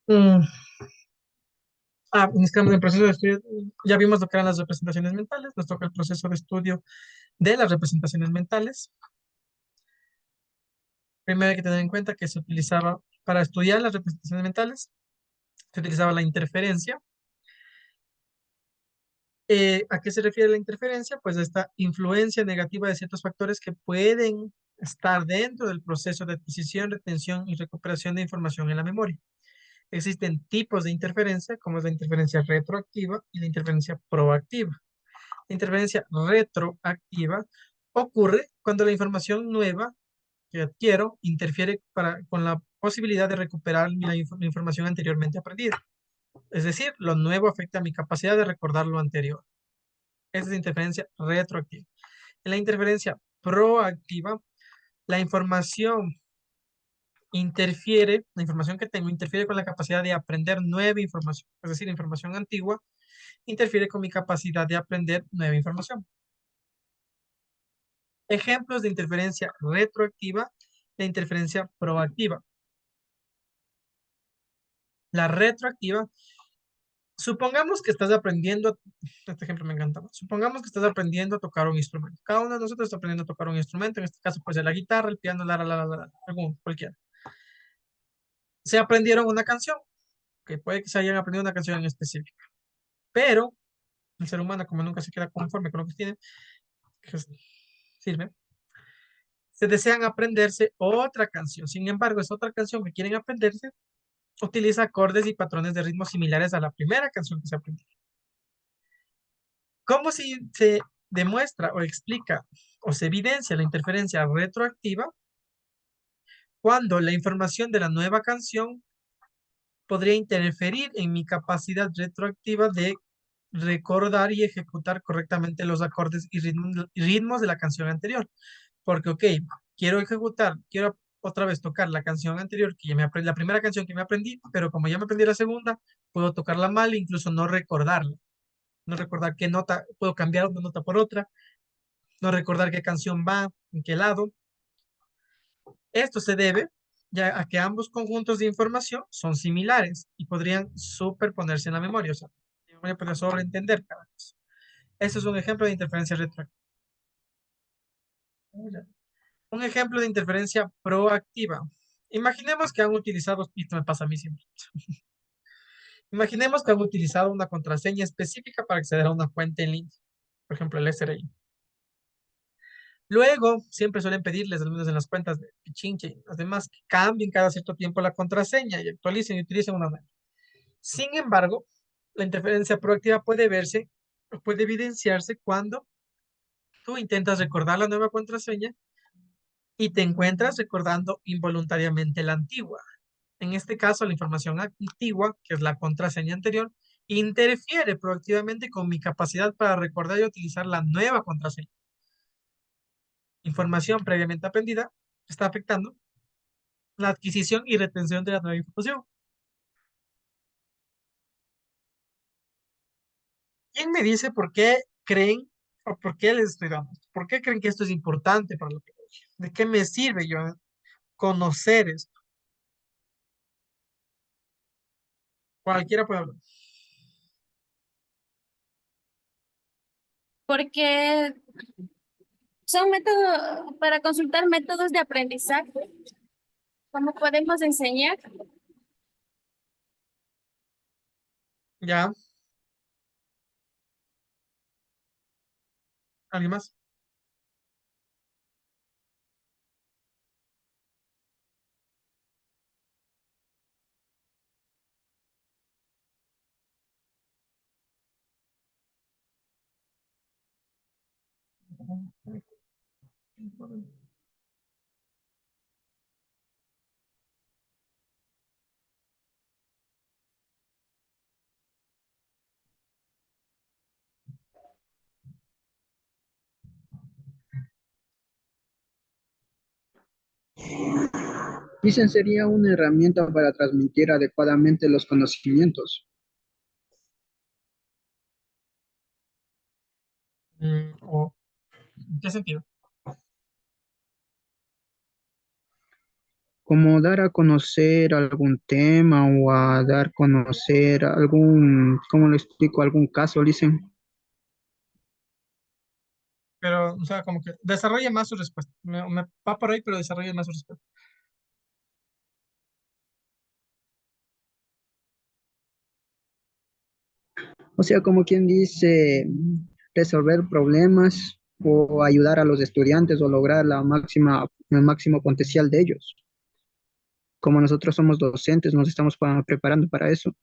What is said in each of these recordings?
Mm, Iniciamos el proceso de estudio. Ya vimos lo que eran las representaciones mentales. Nos toca el proceso de estudio de las representaciones mentales. Primero hay que tener en cuenta que se utilizaba, para estudiar las representaciones mentales, se utilizaba la interferencia. ¿A qué se refiere la interferencia? Pues a esta influencia negativa de ciertos factores que pueden estar dentro del proceso de adquisición, retención y recuperación de información en la memoria. Existen tipos de interferencia, como es la interferencia retroactiva y la interferencia proactiva. La interferencia retroactiva ocurre cuando la información nueva que adquiero interfiere con la posibilidad de recuperar la información anteriormente aprendida. Es decir, lo nuevo afecta mi capacidad de recordar lo anterior. Esa es interferencia retroactiva. En la interferencia proactiva, la información la información que tengo interfiere con la capacidad de aprender nueva información. Es decir, información antigua interfiere con mi capacidad de aprender nueva información. Ejemplos de interferencia retroactiva e interferencia proactiva. La retroactiva, supongamos que estás aprendiendo, este ejemplo me encanta, supongamos que estás aprendiendo a tocar un instrumento. Cada uno de nosotros está aprendiendo a tocar un instrumento, en este caso puede ser la guitarra, el piano, algún, cualquiera. Se aprendieron una canción, que puede que se hayan aprendido una canción en específico, pero el ser humano, como nunca se queda conforme con lo que tiene, pues, sirve, se desean aprenderse otra canción. Sin embargo, esa otra canción que quieren aprenderse utiliza acordes y patrones de ritmo similares a la primera canción que se aprendió. ¿Cómo se demuestra o explica o se evidencia la interferencia retroactiva? Cuando la información de la nueva canción podría interferir en mi capacidad retroactiva de recordar y ejecutar correctamente los acordes y ritmos de la canción anterior. Porque, ok, quiero otra vez tocar la canción anterior, que ya me aprendí, la primera canción que me aprendí, pero como ya me aprendí la segunda, puedo tocarla mal e incluso no recordarla. No recordar qué nota, puedo cambiar una nota por otra, no recordar qué canción va, en qué lado. Esto se debe ya a que ambos conjuntos de información son similares y podrían superponerse en la memoria, o sea, la memoria puede sobreentender cada cosa. Eso es un ejemplo de interferencia retroactiva. Un ejemplo de interferencia proactiva. Imaginemos que han utilizado, y esto me pasa a mí siempre, imaginemos que han utilizado una contraseña específica para acceder a una fuente en línea, por ejemplo, el SRI. Luego, siempre suelen pedirles, al menos en las cuentas de Pichinche y las demás, que cambien cada cierto tiempo la contraseña y actualicen y utilicen una nueva. Sin embargo, la interferencia proactiva puede verse, o puede evidenciarse cuando tú intentas recordar la nueva contraseña y te encuentras recordando involuntariamente la antigua. En este caso, la información antigua, que es la contraseña anterior, interfiere proactivamente con mi capacidad para recordar y utilizar la nueva contraseña. Información previamente aprendida está afectando la adquisición y retención de la nueva información. ¿Quién me dice por qué creen o por qué les estoy dando esto? ¿Por qué creen que esto es importante para la pedagogía? ¿De qué me sirve yo conocer esto? Cualquiera puede hablar. Porque son métodos para consultar métodos de aprendizaje, cómo podemos enseñar. ¿Ya? ¿Alguien más? Dicen sería una herramienta para transmitir adecuadamente los conocimientos. ¿En qué sentido? como dar a conocer algún tema o a dar a conocer algún, ¿cómo lo explico? Algún caso, dicen. Pero, o sea, como que desarrolle más su respuesta. Me va por ahí, pero desarrolle más su respuesta. O sea, como quien dice, resolver problemas o ayudar a los estudiantes o lograr el máximo potencial de ellos. Como nosotros somos docentes, nos estamos preparando para eso.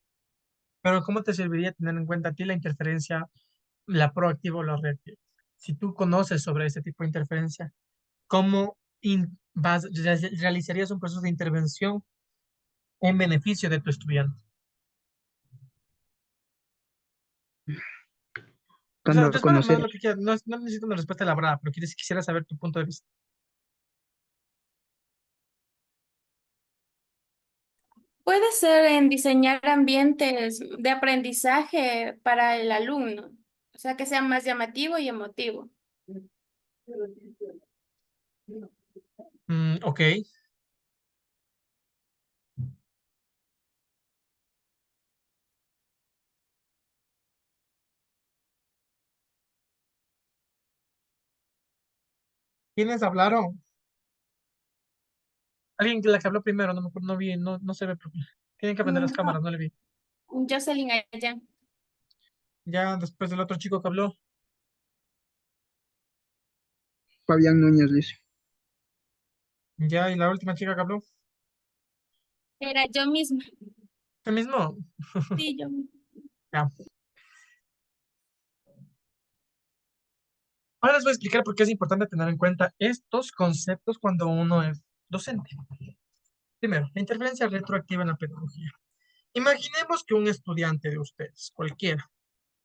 Pero, ¿cómo te serviría tener en cuenta a ti la interferencia, la proactiva o la reactiva? Si tú conoces sobre ese tipo de interferencia, ¿cómo realizarías un proceso de intervención en beneficio de tu estudiante? O sea, Dando a responde más conocer, lo que quieras. No, no necesito una respuesta elaborada, pero quisiera saber tu punto de vista. Puede ser en diseñar ambientes de aprendizaje para el alumno, o sea, que sea más llamativo y emotivo. Ok. ¿Quiénes hablaron? Alguien que la que habló primero, no me acuerdo, no vi, no se ve. Tienen que aprender las No, cámaras, no le vi. Jocelyn Ayala. Ya después del otro chico que habló, Fabián Núñez dice. ya, y la última chica que habló, Era yo misma. el mismo. Sí, yo misma. Ya. Ahora les voy a explicar por qué es importante tener en cuenta estos conceptos cuando uno es docente. Primero, la interferencia retroactiva en la pedagogía. Imaginemos que un estudiante de ustedes, cualquiera,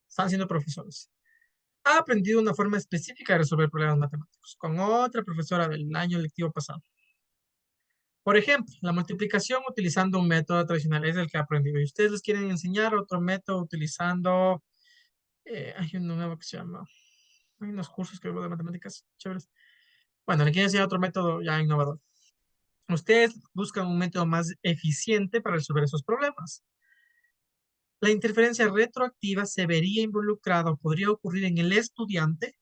están siendo profesores, ha aprendido una forma específica de resolver problemas matemáticos con otra profesora del año lectivo pasado. Por ejemplo, la multiplicación utilizando un método tradicional es el que ha aprendido y ustedes les quieren enseñar otro método utilizando, hay uno nuevo que se llama, hay unos cursos que veo de matemáticas chéveres. Bueno, le quieren enseñar otro método ya innovador. Ustedes buscan un método más eficiente para resolver esos problemas. La interferencia retroactiva se vería involucrada o podría ocurrir en el estudiante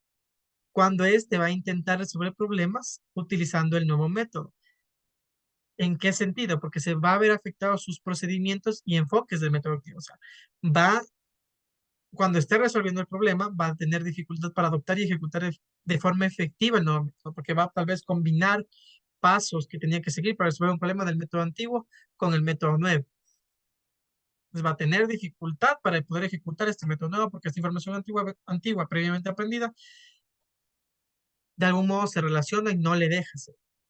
cuando éste va a intentar resolver problemas utilizando el nuevo método. ¿En qué sentido? Porque se va a ver afectados sus procedimientos y enfoques del método activo. O sea, va, cuando esté resolviendo el problema, va a tener dificultad para adoptar y ejecutar de forma efectiva el nuevo método, porque va a tal vez combinar pasos que tenía que seguir para resolver un problema del método antiguo con el método nuevo. Entonces va a tener dificultad para poder ejecutar este método nuevo porque esta información antigua previamente aprendida, de algún modo se relaciona y no le deja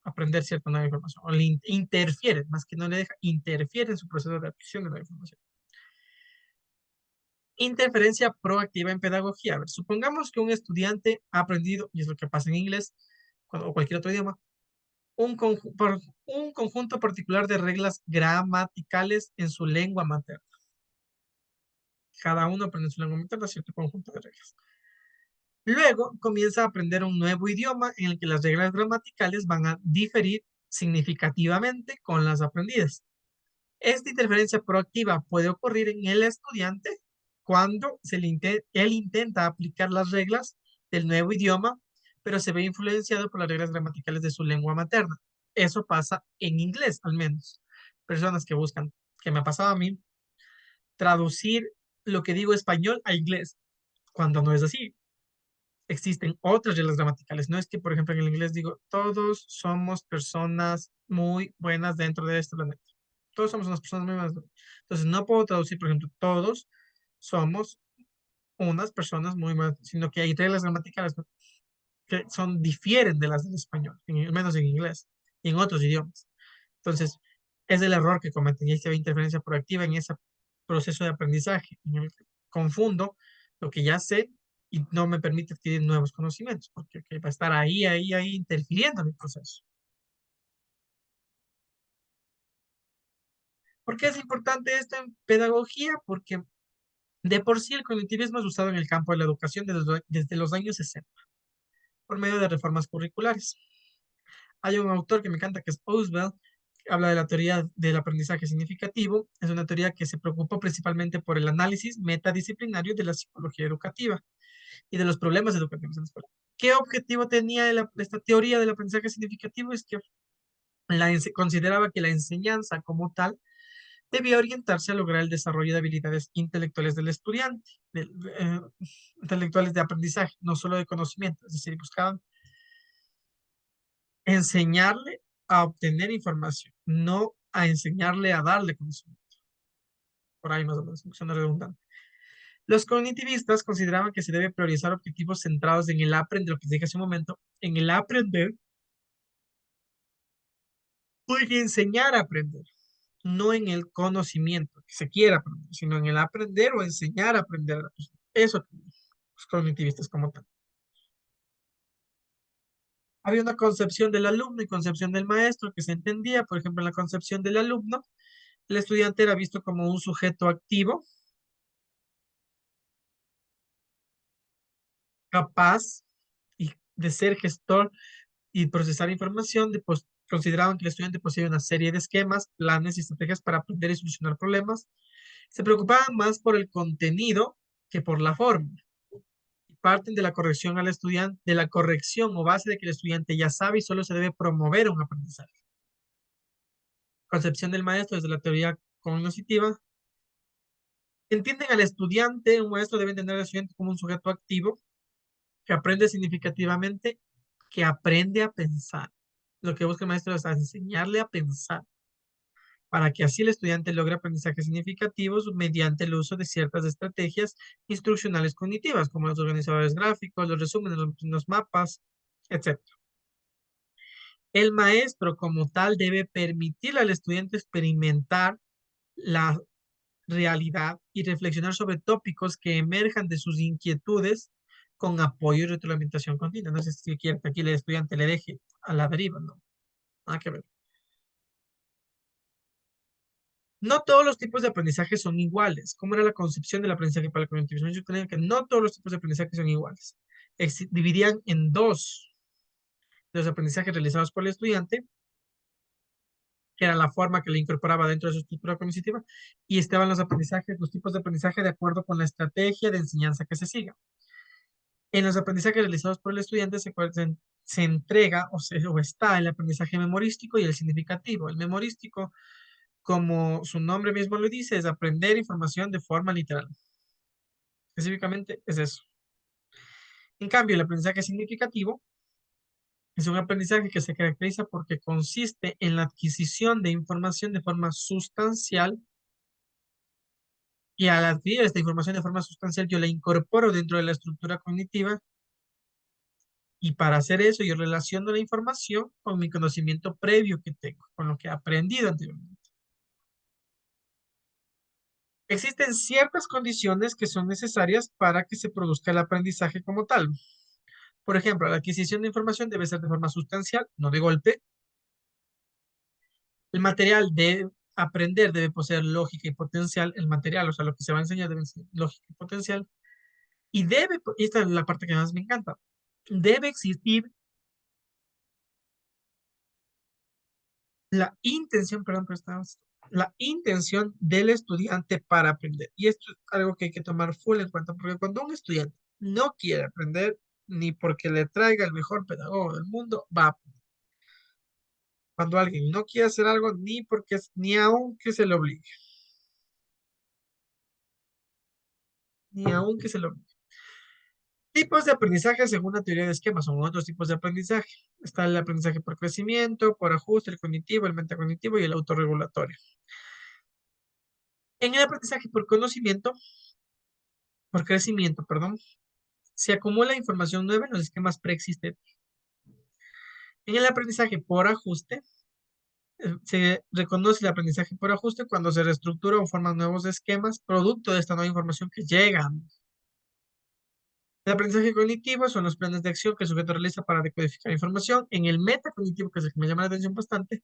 aprender cierta nueva información, o le interfiere, más que no le deja, interfiere en su proceso de adquisición de la información. Interferencia proactiva en pedagogía. A ver, supongamos que un estudiante ha aprendido, y es lo que pasa en inglés o cualquier otro idioma, un conjunto particular de reglas gramaticales en su lengua materna. Cada uno aprende en su lengua materna cierto conjunto de reglas. Luego comienza a aprender un nuevo idioma en el que las reglas gramaticales van a diferir significativamente con las aprendidas. Esta interferencia proactiva puede ocurrir en el estudiante cuando él intenta aplicar las reglas del nuevo idioma, pero se ve influenciado por las reglas gramaticales de su lengua materna. Eso pasa en inglés, al menos. Personas que buscan, que me ha pasado a mí, traducir lo que digo español a inglés, cuando no es así. Existen otras reglas gramaticales. No es que, por ejemplo, en el inglés digo, todos somos personas muy buenas dentro de este planeta. Todos somos unas personas muy buenas. Entonces, no puedo traducir, por ejemplo, todos somos unas personas muy buenas, sino que hay reglas gramaticales, ¿no?, que difieren de las del español, al menos en inglés y en otros idiomas. Entonces, es el error que cometen y hay que haber interferencia proactiva en ese proceso de aprendizaje, en el que confundo lo que ya sé y no me permite adquirir nuevos conocimientos, porque va a estar ahí interfiriendo en el proceso. ¿Por qué es importante esto en pedagogía? Porque de por sí el cognitivismo es usado en el campo de la educación desde los años 60 por medio de reformas curriculares. Hay un autor que me encanta que es Oswald, habla de la teoría del aprendizaje significativo. Es una teoría que se preocupa principalmente por el análisis metadisciplinario de la psicología educativa y de los problemas educativos en la escuela. ¿Qué objetivo tenía esta teoría del aprendizaje significativo? Es que consideraba que la enseñanza como tal debía orientarse a lograr el desarrollo de habilidades intelectuales del estudiante, intelectuales de aprendizaje, no solo de conocimiento. Es decir, buscaban enseñarle a obtener información, no a enseñarle a darle conocimiento. Por ahí más o menos, suena redundante. Los cognitivistas consideraban que se debe priorizar objetivos centrados en el aprender, lo que dije hace un momento, en el aprender o en enseñar a aprender, no en el conocimiento que se quiera aprender, sino en el aprender o enseñar a aprender a la persona. Eso, los cognitivistas como tal. Había una concepción del alumno y concepción del maestro que se entendía. Por ejemplo, en la concepción del alumno, el estudiante era visto como un sujeto activo, capaz de ser gestor y procesar información. Consideraban que el estudiante poseía una serie de esquemas, planes y estrategias para aprender y solucionar problemas. Se preocupaban más por el contenido que por la forma. Parten de la corrección al estudiante, de la corrección o base de que el estudiante ya sabe y solo se debe promover un aprendizaje. Concepción del maestro desde la teoría cognitiva. Entienden al estudiante, un maestro debe entender al estudiante como un sujeto activo que aprende significativamente, que aprende a pensar. Lo que busca el maestro es enseñarle a pensar para que así el estudiante logre aprendizajes significativos mediante el uso de ciertas estrategias instruccionales cognitivas, como los organizadores gráficos, los resúmenes, los mapas, etc. El maestro como tal debe permitirle al estudiante experimentar la realidad y reflexionar sobre tópicos que emerjan de sus inquietudes con apoyo y retroalimentación continua. No sé si quiere que aquí el estudiante le deje a la deriva, no. Nada que ver. No todos los tipos de aprendizaje son iguales. ¿Cómo era la concepción del aprendizaje para el cognitivismo? Ellos creían que no todos los tipos de aprendizaje son iguales. Dividían en dos los aprendizajes realizados por el estudiante, que era la forma que le incorporaba dentro de su estructura cognitiva, y estaban los aprendizajes, los tipos de aprendizaje de acuerdo con la estrategia de enseñanza que se siga. En los aprendizajes realizados por el estudiante se entrega o está el aprendizaje memorístico y el significativo. El memorístico, como su nombre mismo lo dice, es aprender información de forma literal. Específicamente es eso. En cambio, el aprendizaje significativo es un aprendizaje que se caracteriza porque consiste en la adquisición de información de forma sustancial, y al adquirir esta información de forma sustancial yo la incorporo dentro de la estructura cognitiva, y para hacer eso yo relaciono la información con mi conocimiento previo que tengo, con lo que he aprendido anteriormente. Existen ciertas condiciones que son necesarias para que se produzca el aprendizaje como tal. Por ejemplo, la adquisición de información debe ser de forma sustancial, no de golpe. El material de aprender debe poseer lógica y potencial. El material, o sea, lo que se va a enseñar debe ser lógica y potencial. Y esta es la parte que más me encanta, debe existir la intención, perdón, pero la intención del estudiante para aprender. Y esto es algo que hay que tomar full en cuenta, porque cuando un estudiante no quiere aprender, ni porque le traiga el mejor pedagogo del mundo, va a aprender. Cuando alguien no quiere hacer algo, ni aunque se lo obligue. Ni aunque se lo obligue. Tipos de aprendizaje según la teoría de esquemas, son otros tipos de aprendizaje. Está el aprendizaje por crecimiento, por ajuste, el cognitivo, el metacognitivo y el autorregulatorio. En el aprendizaje por crecimiento, perdón, se acumula información nueva en los esquemas preexistentes. En el aprendizaje por ajuste, se reconoce el aprendizaje por ajuste cuando se reestructura o forman nuevos esquemas producto de esta nueva información que llega. El aprendizaje cognitivo son los planes de acción que el sujeto realiza para decodificar información. En el metacognitivo, que es el que me llama la atención bastante,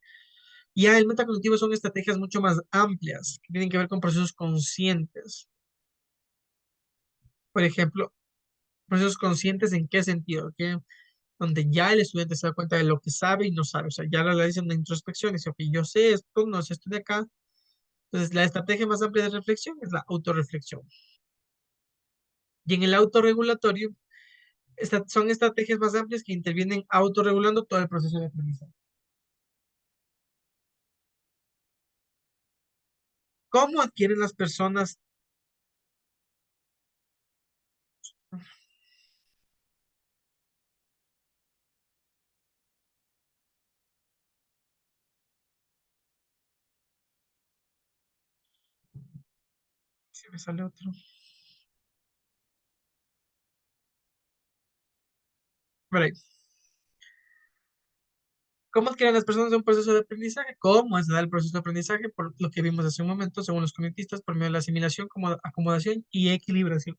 ya el metacognitivo son estrategias mucho más amplias, que tienen que ver con procesos conscientes. Por ejemplo, procesos conscientes ¿en qué sentido? Que donde ya el estudiante se da cuenta de lo que sabe y no sabe. O sea, ya realiza una introspección y dice, ok, yo sé esto, no sé esto de acá. Entonces, la estrategia más amplia de reflexión es la autorreflexión. Y en el autorregulatorio, son estrategias más amplias que intervienen autorregulando todo el proceso de aprendizaje. ¿Cómo adquieren las personas? Si me sale otro. Por ahí. ¿Cómo adquieren las personas un proceso de aprendizaje? ¿Cómo es el proceso de aprendizaje? Por lo que vimos hace un momento, según los cognitistas, por medio de la asimilación, acomodación y equilibración.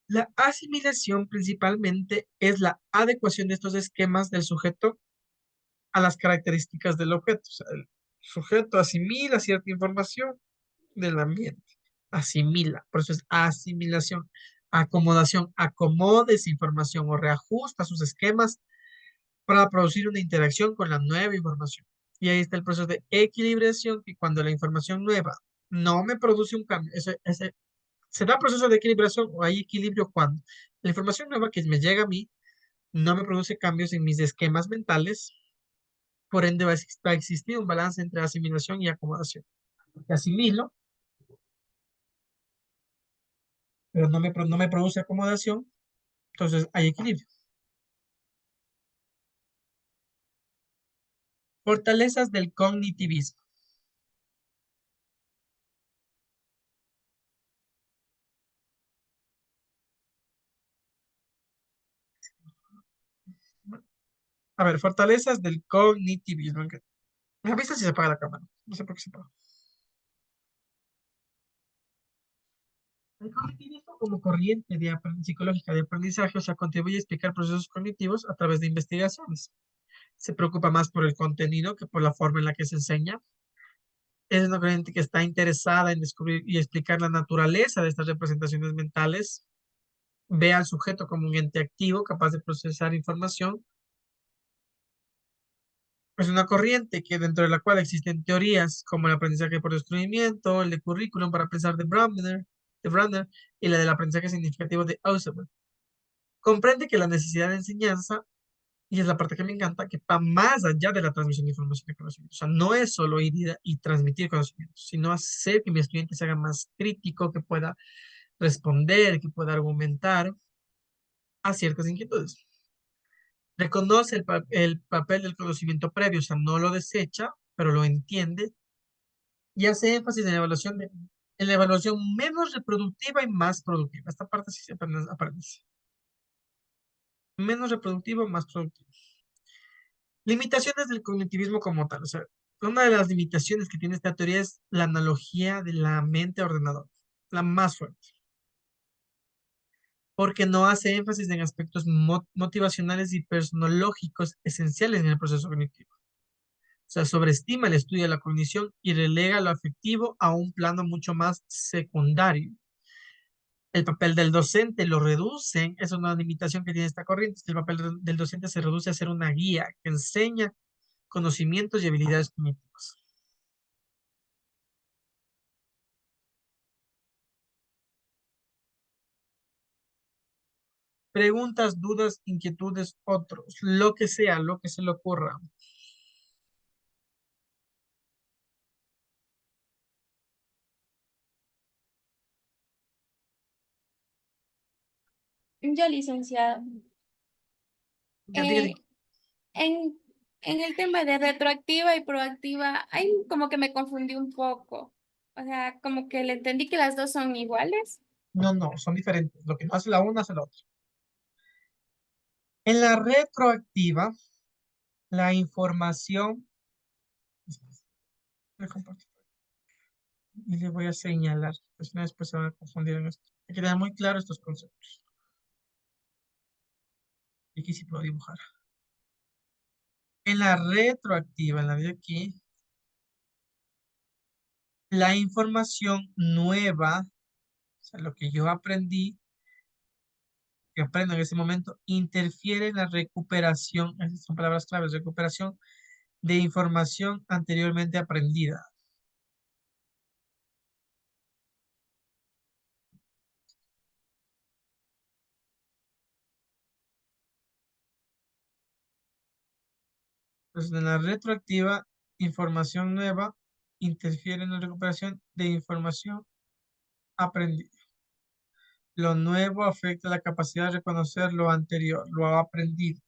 La asimilación principalmente es la adecuación de estos esquemas del sujeto a las características del objeto. O sea, el sujeto asimila cierta información del ambiente. Asimila, por eso es asimilación. Acomodación, acomoda esa información o reajusta sus esquemas para producir una interacción con la nueva información. Y ahí está el proceso de equilibración, que cuando la información nueva no me produce un cambio, se da proceso de equilibración o hay equilibrio cuando la información nueva que me llega a mí no me produce cambios en mis esquemas mentales, por ende va a existir un balance entre asimilación y acomodación. Porque asimilo, pero no me produce acomodación, entonces hay equilibrio. Fortalezas del cognitivismo. A ver, fortalezas del cognitivismo. ¿Me avisa si se apaga la cámara? No sé por qué se apaga. El cognitivismo como corriente psicológica de aprendizaje, o sea, contribuye a explicar procesos cognitivos a través de investigaciones. Se preocupa más por el contenido que por la forma en la que se enseña. Es una corriente que está interesada en descubrir y explicar la naturaleza de estas representaciones mentales. Ve al sujeto como un ente activo capaz de procesar información. Es una corriente que dentro de la cual existen teorías como el aprendizaje por descubrimiento, el de currículum para pensar de Brunner y la del aprendizaje significativo de Ausubel. Comprende que la necesidad de enseñanza, y es la parte que me encanta, que va más allá de la transmisión de información y conocimiento. O sea, no es solo ir y transmitir conocimiento, sino hacer que mi estudiante se haga más crítico, que pueda responder, que pueda argumentar a ciertas inquietudes. Reconoce el papel del conocimiento previo, o sea, no lo desecha, pero lo entiende y hace énfasis en la evaluación menos reproductiva y más productiva. Esta parte sí se aparece. Menos reproductivo, más productivo. Limitaciones del cognitivismo como tal. O sea, una de las limitaciones que tiene esta teoría es la analogía de la mente ordenador, la más fuerte, porque no hace énfasis en aspectos motivacionales y personológicos esenciales en el proceso cognitivo. O sea, sobreestima el estudio de la cognición y relega lo afectivo a un plano mucho más secundario. El papel del docente lo reduce, es una limitación que tiene esta corriente, el papel del docente se reduce a ser una guía que enseña conocimientos y habilidades cognitivas. Preguntas, dudas, inquietudes, otros, lo que sea, lo que se le ocurra. Yo, licenciado, Ya, eh, diga. en, en el tema de retroactiva y proactiva, ahí como que me confundí un poco. O sea, como que le entendí que las dos son iguales. No, no, son diferentes. Lo que no hace la una hace la otra. En la retroactiva, la información, le comparto y le voy a señalar, pues no, después se van a confundir en esto. Hay que tener muy claro estos conceptos. Y aquí sí puedo dibujar. En la retroactiva, en la de aquí, la información nueva, o sea, lo que yo aprendí, que aprendo en ese momento interfiere en la recuperación, esas son palabras claves, recuperación de información anteriormente aprendida. Entonces, en la retroactiva, información nueva interfiere en la recuperación de información aprendida. Lo nuevo afecta la capacidad de reconocer lo anterior, lo aprendido.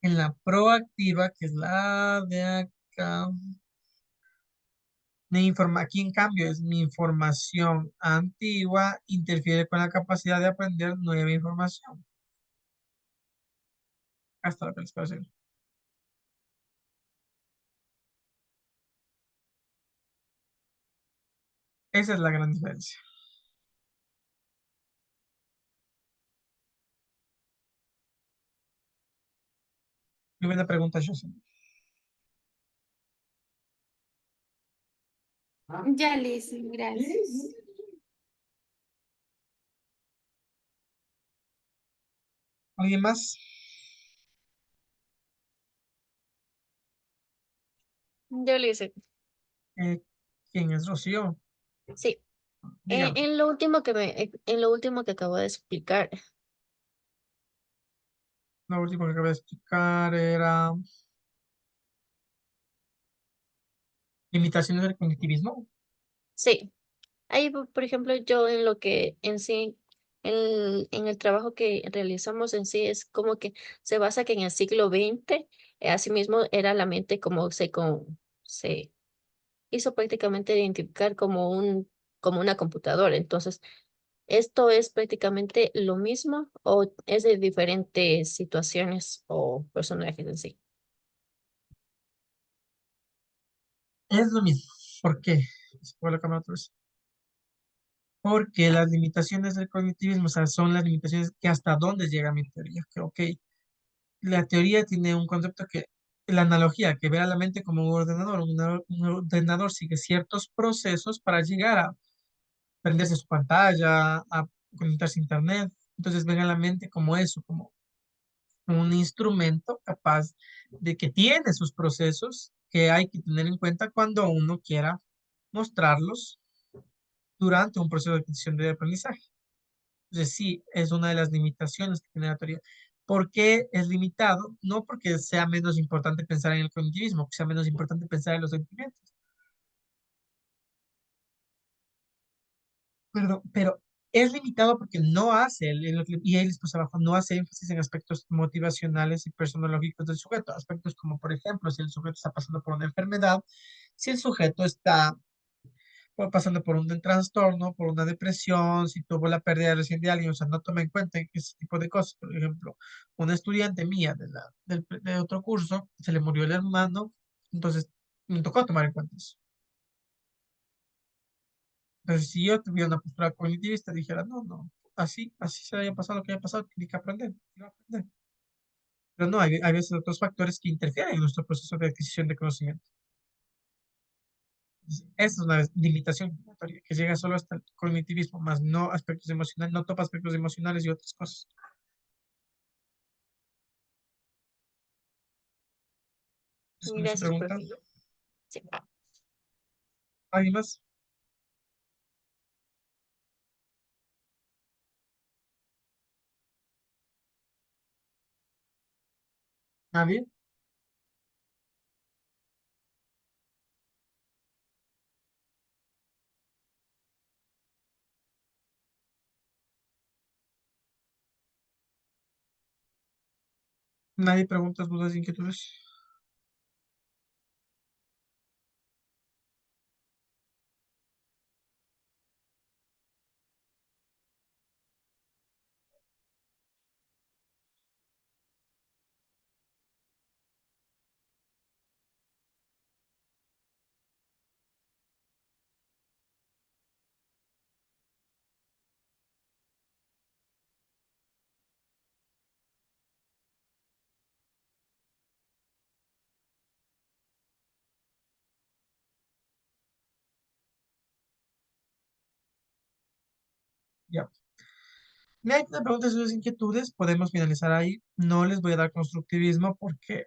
En la proactiva, que es la de acá, aquí en cambio es mi información antigua interfiere con la capacidad de aprender nueva información. Hasta lo que les parece. Esa es la gran diferencia. Muy buena pregunta, José. Ya le hice, gracias. ¿Alguien más? Yo le hice. Eh, ¿Quién es Rocío? Sí. Dígame. En lo último que acabo de explicar, Lo último que acabé de explicar era limitaciones del cognitivismo. sí. Ahí, por ejemplo, yo en lo que en sí, en el trabajo que realizamos en sí, es como que se basa que en el siglo XX, asimismo, era la mente como se hizo prácticamente identificar como como una computadora. Entonces, ¿esto es prácticamente lo mismo o es de diferentes situaciones o personajes en sí? Es lo mismo. ¿Por qué? Se puede la cámara otra vez. Porque las limitaciones del cognitivismo, o sea, son las limitaciones que hasta dónde llega mi teoría. Que, ok, la teoría tiene un concepto que, la analogía, que ve a la mente como un ordenador. Un ordenador sigue ciertos procesos para llegar a prenderse su pantalla, a conectarse a internet. Entonces ven a la mente como eso, como un instrumento capaz de que tiene sus procesos que hay que tener en cuenta cuando uno quiera mostrarlos durante un proceso de adquisición de aprendizaje. Entonces, sí, es una de las limitaciones que tiene la teoría. ¿Por qué es limitado? No porque sea menos importante pensar en el cognitivismo, que sea menos importante pensar en los sentimientos. Pero es limitado porque no hace, y ahí les puse abajo, no hace énfasis en aspectos motivacionales y personológicos del sujeto. Aspectos como, por ejemplo, si el sujeto está pasando por una enfermedad, si el sujeto está pasando por un trastorno, por una depresión, si tuvo la pérdida recién de alguien, o sea, no toma en cuenta ese tipo de cosas. Por ejemplo, una estudiante mía de otro curso, se le murió el hermano, entonces me tocó tomar en cuenta eso. Entonces, si yo tuviera una postura cognitivista, dijera, no, no, así se haya pasado lo que haya pasado, tiene que aprender, tiene que aprender. Pero no, hay veces otros factores que interfieren en nuestro proceso de adquisición de conocimiento. Esa es una limitación de la teoría, que llega solo hasta el cognitivismo, más no aspectos emocionales, no topa aspectos emocionales y otras cosas. Entonces, con esa Gracias, pregunta, profe. Sí. ¿alguien más? ¿Nadie? ¿Nadie preguntas, dudas, inquietudes? Ya. Me preguntas sus inquietudes, podemos finalizar ahí. No les voy a dar constructivismo porque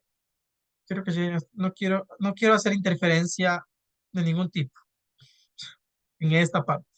creo que no quiero hacer interferencia de ningún tipo en esta parte.